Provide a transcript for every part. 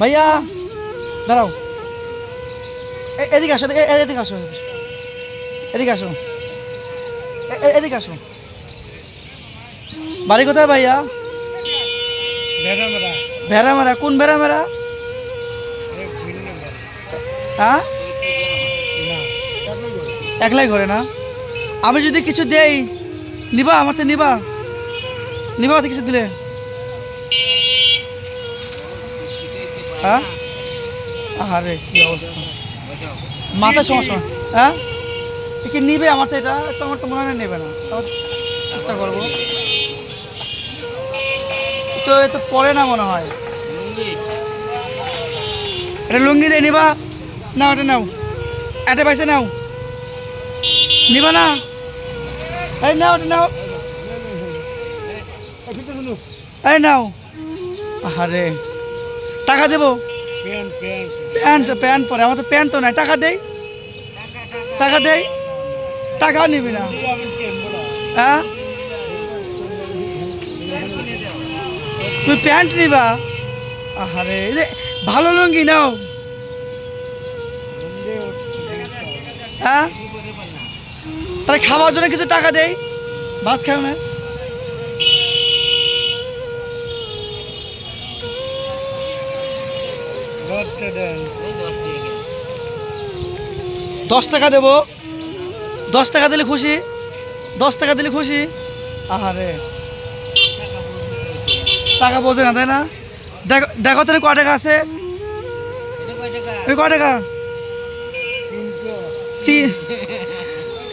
ভাইয়া দাঁড়াও, এদিকে আসো, এদিকে আসো, এদিকে আসো, এদিকে আসো। বাড়ি কোথায় ভাইয়া? ভেড়ামারা। কোন ভেড়ামারা? হ্যাঁ, একলাই ঘরে না? আমি যদি কিছু দেই নিবা? আমার তো নিবা? নিবা তো কিছু দিলে? হ্যাঁ, আরে কি অবস্থা, মাথার সমস্যা। হ্যাঁ, কি নিবে? আমার তো এটা তো, আমার তো মনে হয় নেবে না। চেষ্টা করবো তো, এ তো পরে না মনে হয়। এটা লুঙ্গি দিয়ে নিবা? নাও, এটা নাও, এটা পাইছে, নাও। নিবা না? এই নাও, এটা নাও, এই নাও। আরে টাকা দেবো? প্যান্ট প্যান্ট পরে, আমার তো প্যান্ট তো নাই। টাকা দেই, টাকা দেই, টাকাও নিবি না? হ্যাঁ, তুই প্যান্ট নিবা? আরে ভালো লুঙ্গি নাও। হ্যাঁ, তাহলে খাওয়ার জন্য কিছু টাকা দেই, ভাত খাও না? 10 টাকা দেবো? 10 টাকা দিলে খুশি? 10 টাকা দিলে খুশি? আহারে, টাকা বোঝে না, তাই না? দেখো দেখো তো কয় টাকা আছে? কয় টাকা?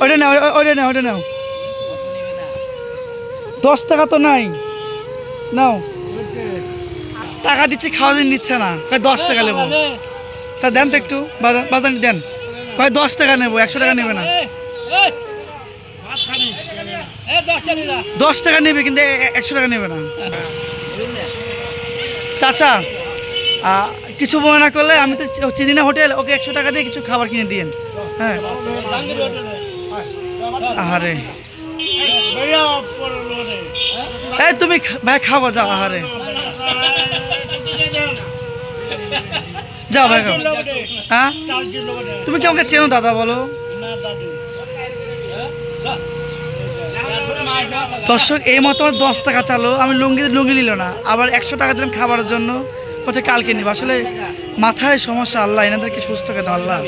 ওইটা নাও, ওইটা নাও, ওইটা নাও। 10 টাকা তো নাই, নাও। টাকা দিচ্ছি, খাওয়া দিন নিচ্ছে না, কয় 10 টাকা নেবো। তা দেন তো একটু, বাজার দেন। কয় 10 টাকা নেবো, 100 টাকা নেবে না। 10 টাকা নেবে কিন্তু 100 টাকা নেবে না। চাচা, কিছু মনে না করলে, আমি তো চিনি না হোটেল, ওকে 100 টাকা দিয়ে কিছু খাবার কিনে দিন। হ্যাঁ, আহারে, এই তুমি ভাই খাবো, যাও। আহারে, যাও ভাই খাও। হ্যাঁ, তুমি কি আমাকে চেনো দাদা? বলো। দর্শক, এই মতো 10 টাকা চালো, আমি লুঙ্গি নিল না, আবার 100 টাকা দিলাম খাবারের জন্য, হচ্ছে কালকে নিব। আসলে মাথায় সমস্যা, আল্লাহ এনাদেরকে সুস্থ করে দাও আল্লাহ।